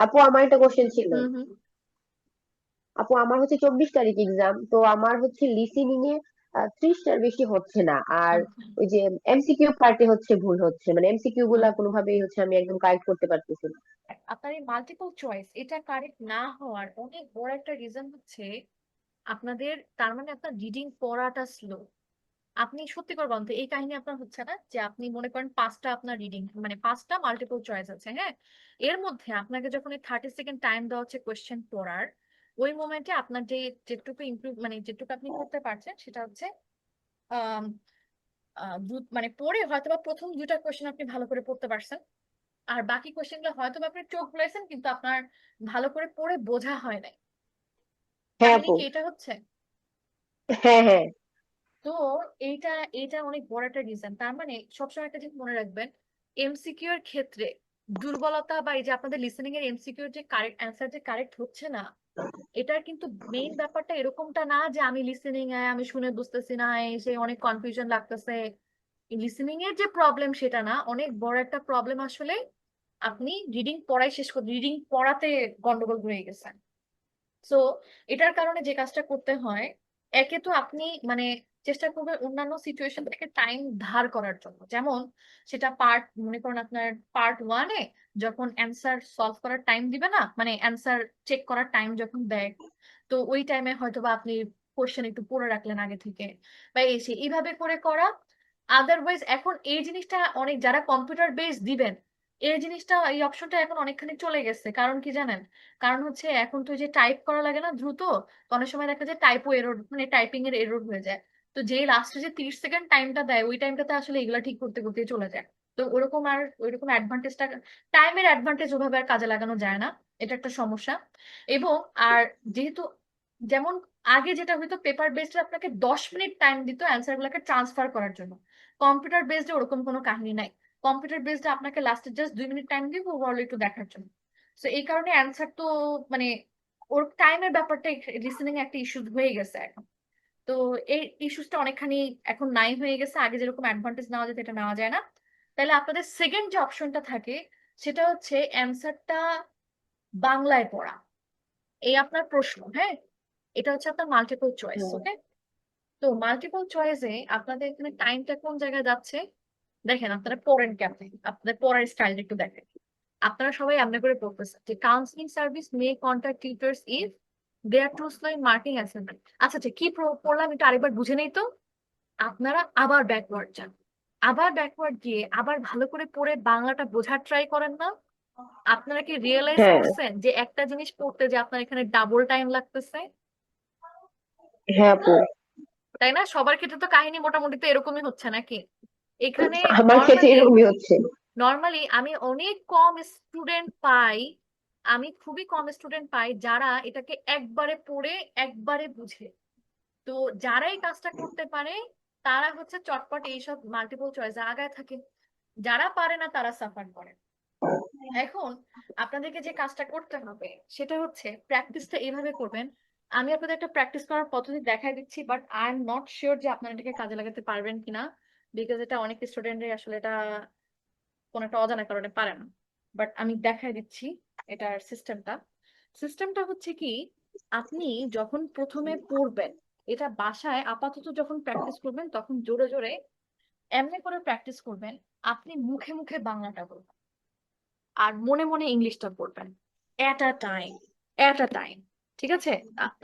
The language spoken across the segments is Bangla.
আপু আমার একটা কোশ্চেন ছিল। হুম হুম। আপু আমার হচ্ছে 24 তারিখ এক্সাম, তো আমার হচ্ছে লিসেনিং এ 30টার বেশি হচ্ছে না। আর আচ্ছা, ওই যে এমসিকিউ পার্টে হচ্ছে ভুল হচ্ছে, মানে এমসিকিউ গুলা হুম। কোনোভাবেই হচ্ছে আমি একদম কারেক্ট করতে পারতেছি না। আপনার এই মাল্টিপল চয়েস এটা কারেক্ট না হওয়ার অনেক বড় একটা রিজন হচ্ছে আপনাদের, তার মানে আপনার রিডিং পড়াটা স্লো। আপনি সত্যি করে বলতে এই কাহিনী আপনার হচ্ছে না যে আপনি মনে করেন পাঁচটা আপনার রিডিং মানে পাঁচটা মাল্টিপল চয়েস আছে, হ্যাঁ, এর মধ্যে আপনাকে যখন এই 30 সেকেন্ড টাইম দেওয়া হচ্ছে কোয়েশ্চেন পড়ার, ওই মোমেন্টে আপনার যে যেটুকু ইমপ্রুভ মানে যেটুকু আপনি করতে পারছেন সেটা হচ্ছে আহ মানে পড়ে হয়তোবা প্রথম দুইটা কোয়েশ্চেন আপনি ভালো করে পড়তে পারছেন, আর বাকি কোয়েশ্চেনগুলো হয়তোবা আপনি চোখ বুলাইছেন কিন্তু আপনার ভালো করে পড়ে বোঝা হয় নাই। হ্যাঁ কাহিনী আপু। কি এটা হচ্ছে? হ্যাঁ, হ্যাঁ। তো এইটা এইটা অনেক বড় একটা রিজন। তার মানে সবসময় একটা জিনিস মনে রাখবেন, এমসিকিউ এর ক্ষেত্রে দুর্বলতা বা এই যে আপনাদের লিসেনিং এর এমসিকিউ এর যে কারেক্ট অ্যান্সার যে কারেক্ট হচ্ছে না, এটার কিন্তু মেইন ব্যাপারটা এরকমটা না যে আমি লিসেনিং এ আমি শুনে বুঝতেছি না, সে অনেক কনফিউশন লাগতেছে। লিসেনিং এর যে প্রবলেম সেটা না, অনেক বড় একটা প্রবলেম আসলে আপনি রিডিং পড়াই শেষ করে রিডিং পড়াতে গন্ডগোল হয়ে গেছেন। সো এটার কারণে যে কাজটা করতে হয়, একে তো আপনি মানে চেষ্টা করবেন অন্যান্য সিচুয়েশন থেকে টাইম ধার করার জন্য। যেমন সেটা পার্ট মনে করেন আপনার পার্ট ওয়ানে যখন অ্যান্সার সলভ করার টাইম দিবে না, মানে অ্যান্সার চেক করার টাইম যখন দেয়, তো ওই টাইমে হয়তো বা আপনি কোশ্চেন একটু পড়ে রাখলেন আগে থেকে বা এসে এইভাবে করে করা। আদারওয়াইজ এখন এই জিনিসটা অনেক যারা কম্পিউটার বেস দিবেন, এই জিনিসটা এই অপশনটা এখন অনেকখানি চলে গেছে। কারণ কি জানেন? কারণ হচ্ছে এখন তো যে টাইপ করা লাগে না দ্রুত, তো অনেক সময় দেখা যায় টাইপও এরর মানে টাইপিং এর এরর হয়ে যায়। তো যে লাস্টে যে 30 সেকেন্ড টাইমটা দেয় ওই টাইমটাতে আসলে এগুলা ঠিক করতে করতে চলে যায়। তো ওরকম আর ওইরকম অ্যাডভান্টেজটা টাইমের অ্যাডভান্টেজ ওভাবে আর কাজে লাগানো যায় না। এটা একটা সমস্যা। এবং আর যেহেতু যেমন আগে যেটা হয়তো পেপার বেসড আপনাকে 10 মিনিট টাইম দিত অ্যান্সার গুলাকে ট্রান্সফার করার জন্য, কম্পিউটার বেসডে ওরকম কোনো কাহিনী নাই। কম্পিউটার বেসডে আপনাকে লাস্টে জাস্ট 2 মিনিট টাইম দিব ওভারঅল একটু দেখার জন্য। তো এই কারণে অ্যান্সার তো মানে ওর টাইমের ব্যাপারটা লিসেনিং একটা ইস্যু হয়ে গেছে এখন। তো এই ইস্যুসটা অনেকখানি এখন নাই হয়ে গেছে, আগে যেরকম অ্যাডভান্টেজ নেওয়া যেত এটা নেওয়া যায় না। তাহলে আপনাদের সেকেন্ড যে অপশনটা থাকে সেটা হচ্ছে অ্যান্সারটা বাংলায় পড়া। এই আপনার প্রশ্ন, হ্যাঁ, এটা হচ্ছে আপনার মাল্টিপল চয়েস, হ্যাঁ। ওকে? তো মাল্টিপল চয়েসে আপনাদের এখানে টাইমটা কোন জায়গায় যাচ্ছে দেখেন, আপনারা পড়েন কেমনে, আপনাদের পড়ার স্টাইলটা একটু দেখেন। আপনারা সবাই এমনি করে পড়তেছেন যে counselling service may contact tutors if they are too slow in marking assignment. আচ্ছা আচ্ছা, কি পড়লাম এটা আরেকবার বুঝে নেই তো। আপনারা আবার ব্যাকওয়ার্ড যান, আবার ব্যাকওয়ার্ড গিয়ে আবার ভালো করে পড়ে বাংলাটা বোঝার ট্রাই করেন না। আপনারা কি রিয়েলাইজ হ্যাঁ, করছেন যে একটা জিনিস পড়তে যে আপনার এখানে ডাবল টাইম লাগতেছে? হ্যাঁ আপু। তাই না? সবার ক্ষেত্রে তো কাহিনী মোটামুটি তো এরকমই হচ্ছে নাকি? এখানে আমার ক্ষেত্রে নর্মালি এরকমই হচ্ছে। নর্মালি আমি অনেক কম স্টুডেন্ট পাই, আমি খুবই কম স্টুডেন্ট পাই যারা এটাকে একবারে পড়ে একবারে বুঝে। তো যারা এই কাজটা করতে পারে তারা হচ্ছে চটপট এইসব মাল্টিপল চয়েসে আগায় থাকে, যারা পারে না তারা সাফার করে। এখন আপনাদেরকে যে কাজটা করতে হবে সেটা হচ্ছে প্র্যাকটিসটা এইভাবে করবেন। আমি আপনাদের একটা প্র্যাকটিস করার পদ্ধতি দেখাই দিচ্ছি, but I am not sure যে আপনারা এটাকে কাজে লাগাতে পারবেন কিনা, বিকজ এটা অনেক স্টুডেন্টরা আসলে এটা কোনো একটা অজানা কারণে পারে না। বাট আমি দেখাই দিচ্ছি এটার সিস্টেমটা। সিস্টেমটা হচ্ছে কি, আপনি যখন প্রথমে পড়বেন, এটা বাসায় আপাতত যখন প্র্যাকটিস করবেন তখন জোরে জোরে এমনি করে প্র্যাকটিস করবেন। আপনি মুখে মুখে বাংলাটা বলবেন আর মনে মনে ইংলিশটা পড়বেন, এট আ টাইম, এট আ টাইম। ঠিক আছে?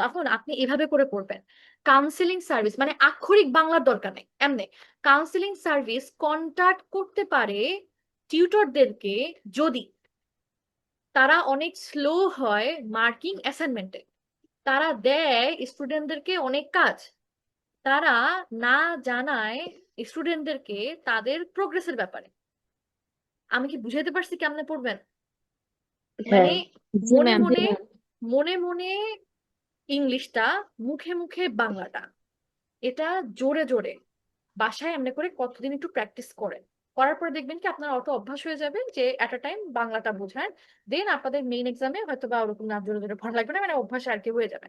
তখন আপনি এভাবে করে পড়বেন। কাউন্সিলিং সার্ভিস মানে আক্ষরিক বাংলার দরকার নেই, এমনি কাউন্সিলিং সার্ভিস কন্টাক্ট করতে পারে টিউটরদেরকে যদি তারা অনেক স্লো হয় মার্কিং অ্যাসাইনমেন্টে, তারা দেয় স্টুডেন্টদেরকে অনেক কাজ, তারা না জানায় স্টুডেন্টদেরকে তাদের প্রোগ্রেসের ব্যাপারে। আমি কি বুঝাইতে পারছি কেমনে পড়বেন? মানে হ্যাঁ। জি মনে ম্যাম। মনে মনে মনে ইংলিশটা, মুখে মুখে বাংলাটা, এটা জোরে জোরে বাসায় এমনি করে কতদিন একটু প্র্যাকটিস করেন, করার পরে দেখবেন কি আপনার অত অভ্যাস হয়ে যাবে যে এট আ টাইম বাংলাটা বোঝার। দেন আপনাদের মেইন এক্সামে হয়তো বা ওরকম না জোরে জোরে পড়া লাগবে না, মানে অভ্যাস আর কি হয়ে যাবে।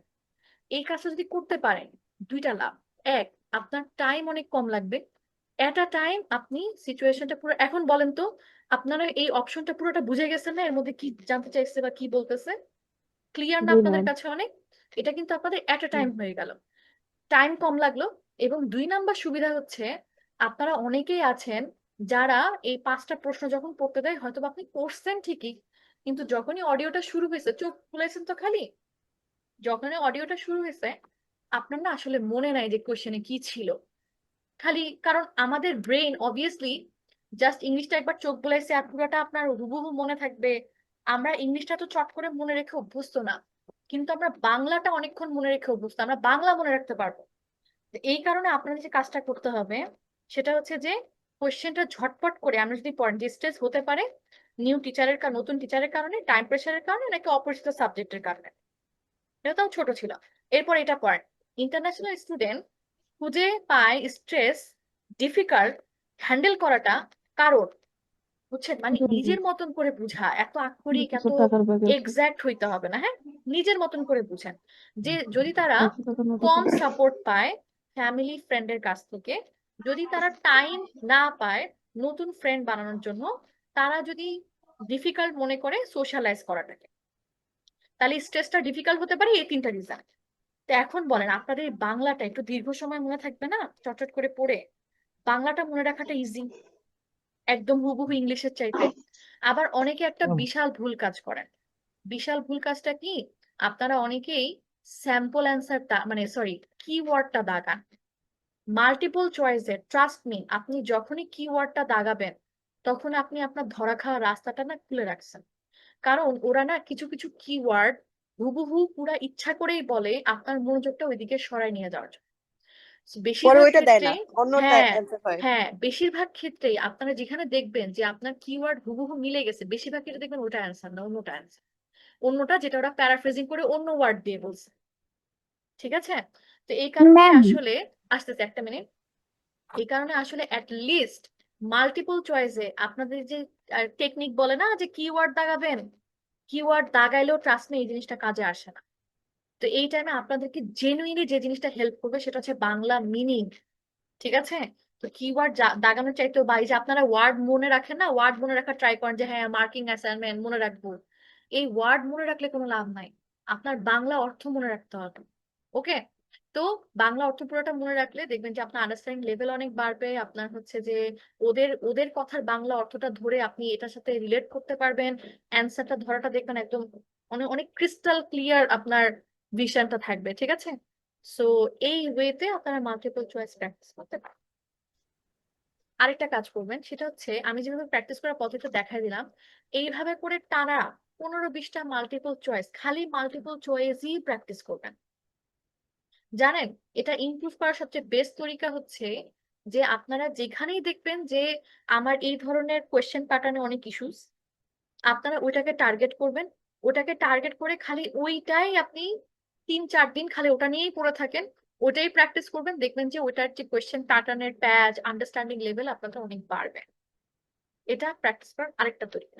এই কাজটা যদি করতে পারেন, দুইটা লাভ। এক, আপনার টাইম অনেক কম লাগবে। এট আ টাইম আপনি সিচুয়েশনটা পুরো, এখন বলেন তো আপনারা এই অপশনটা পুরোটা বুঝে গেছেন না, এর মধ্যে কি জানতে চাইছে বা কি বলতেছে? ক্লিয়ার না জি আপনাদের ম্যাম। কাছে অনেক? এটা কিন্তু আপনাদের এট এ টাইম হয়ে গেল, টাইম কম লাগলো। এবং 2 নাম্বার সুবিধা হচ্ছে, আপনারা অনেকেই আছেন যারা এই 5টা প্রশ্ন যখন পড়তে দেয় হয়তো বা আপনি পড়ছেন ঠিকই, কিন্তু যখনই অডিওটা শুরু হয়েছে চোখ খুলেছেন তো খালি, যখনই অডিওটা শুরু হয়েছে আপনার না আসলে মনে নাই যে কোশ্চেনে কি ছিল। খালি কারণ আমাদের ব্রেন অবভিয়াসলি জাস্ট ইংলিশটা একবার চোখ বুলাইছে আর পুরোটা আপনার হুবহু মনে থাকবে। আমরা ইংলিশটা তো চট করে মনে রেখে অভ্যস্ত না, কিন্তু আমরা বাংলাটা অনেকক্ষণ মনে রেখে অভ্যস্ত, আমরা বাংলা মনে রাখতে পারবো। তো এই কারণে আপনাদের যে কাজটা করতে হবে সেটা হচ্ছে যে কোশ্চেনটা ঝটপট করে আমরা যদি পড়েন, যে স্ট্রেস হতে পারে নতুন টিচারের কারণে, টাইম প্রেশারের কারণে, নাকি অপরিচিত সাবজেক্টের কারণে, এটা তাও ছোট ছিল। এরপর এটা পড়েন, ইন্টারন্যাশনাল স্টুডেন্ট খুঁজে পায় স্ট্রেস ডিফিকাল্ট হ্যান্ডেল করাটা কারণ, বুঝছেন? মানে নিজের মতন করে বুঝা, এত আক্ষরিক 500 এত টাকার ব্যাগ আছে। এক্সাক্ট হইতে হবে না, হ্যাঁ, নিজের মতন করে বুঝেন। যে যদি তারা 500 টাকার নোট আছে। কম সাপোর্ট পায় ফ্যামিলি ফ্রেন্ডের কাছ থেকে, যদি তারা টাইম না পায় নতুন ফ্রেন্ড বানানোর জন্য, তারা যদি ডিফিকাল্ট মনে করে সোশ্যালাইজ করাটাকে, তাহলে স্ট্রেসটা ডিফিকাল্ট হতে পারে এই 3টা রিজন। তো এখন বলেন, আপনাদের এই বাংলাটা একটু দীর্ঘ সময় মনে থাকবে না চটচট করে পড়ে? বাংলাটা মনে রাখাটা ইজি, একদম হুবহু ইংলিশের চাইতে। আবার অনেকে একটা বিশাল ভুল কাজ করেন। বিশাল ভুল কাজটা কি? আপনারা অনেকেই স্যাম্পল অ্যান্সারটা মানে sorry কিওয়ার্ডটা Dagan multiple চয়েসে। Trust me, আপনি যখনই কিওয়ার্ডটা দাগাবেন তখন আপনি আপনার ধরা খাওয়ার রাস্তাটা না খুলে রাখছেন। কারণ ওরা না কিছু কিছু কিওয়ার্ড হুবহু পুরা ইচ্ছা করেই বলে আপনার মনোযোগটা ওইদিকে সরায় নিয়ে যাওয়ার জন্য। পরে বেশিরভাগ ওইটা দেয় না, ক্ষেত্রেই, অন্যটা হ্যাঁ অ্যান্সার হয়। হ্যাঁ, বেশিরভাগ ক্ষেত্রেই আপনারা যেখানে দেখবেন যে আপনার কিওয়ার্ড হুবহু মিলে গেছে, বেশিরভাগ ক্ষেত্রে দেখবেন ওটা অ্যান্সার না, অন্যটা অ্যান্সার, অন্যটা যেটা ওরা প্যারাফ্রেজিং করে অন্য ওয়ার্ড দিয়ে বলছে। ঠিক আছে? তো এই কারণে ম্যাম আসলে, আসতেছে একটা মিনিট, এই কারণে আসলে অ্যাট লিস্ট মাল্টিপল চয়েসে আপনাদের যে টেকনিক বলে না যে কিওয়ার্ড দাগাবেন, কিওয়ার্ড দাগাইলেও ট্রাস্ট মি এই জিনিসটা কাজে আসে না। তো এই টাইমে আপনাদেরকে জেনুইনলি যে জিনিসটা হেল্প করবে সেটা হচ্ছে বাংলা মিনিং। ঠিক আছে? তো কিওয়ার্ড দাগানোর চাইতেও, বা এই যে আপনারা ওয়ার্ড মনে রাখেন না, ওয়ার্ড মনে রাখার ট্রাই করেন যে হ্যাঁ মার্কিং অ্যাসাইনমেন্ট মনে রাখবো, এই ওয়ার্ড মনে রাখলে কোনো লাভ নাই, আপনার বাংলা অর্থ মনে রাখতে হবে। ওকে? তো বাংলা অর্থ পুরোটা মনে রাখলে দেখবেন যে আপনার আন্ডারস্ট্যান্ডিং লেভেল অনেক বাড়বে, আপনার হচ্ছে যে ওদের ওদের কথার বাংলা অর্থটা ধরে আপনি এটার সাথে রিলেট করতে পারবেন, অ্যান্সারটা ধরাটা দেখবেন একদম অনেক অনেক ক্রিস্টাল ক্লিয়ার আপনার ভিশনটা থাকবে। ঠিক আছে? সো এই ওয়েতে আপনারা মাল্টিপল চয়েস প্র্যাকটিস করতে পারেন। আরেকটা কাজ করবেন, সেটা হচ্ছে আমি যেভাবে প্র্যাকটিস করার পদ্ধতি দেখাই দিলাম, এইভাবে করে টানা 15-20টা মাল্টিপল চয়েস, খালি মাল্টিপল চয়েসই প্র্যাকটিস করবেন। জানেন, এটা ইমপ্রুভ করার সবচেয়ে বেস্ট তরিকা হচ্ছে যে আপনারা যেখানেই দেখবেন যে আমার এই ধরনের কোয়েশ্চেন প্যাটার্নে অনেক ইস্যুস, আপনারা ওইটাকে টার্গেট করবেন। ওটাকে টার্গেট করে খালি ওইটাই আপনি 3-4 দিন খালি ওটা নিয়েই পড়ে থাকেন, ওটাই প্র্যাকটিস করবেন, দেখবেন যে ওইটার যে কোয়েশ্চেন প্যাটার্নের প্যাচ আন্ডারস্ট্যান্ডিং লেভেল আপনাদের অনেক বাড়বে। এটা প্র্যাকটিস করার আরেকটা তরিকা।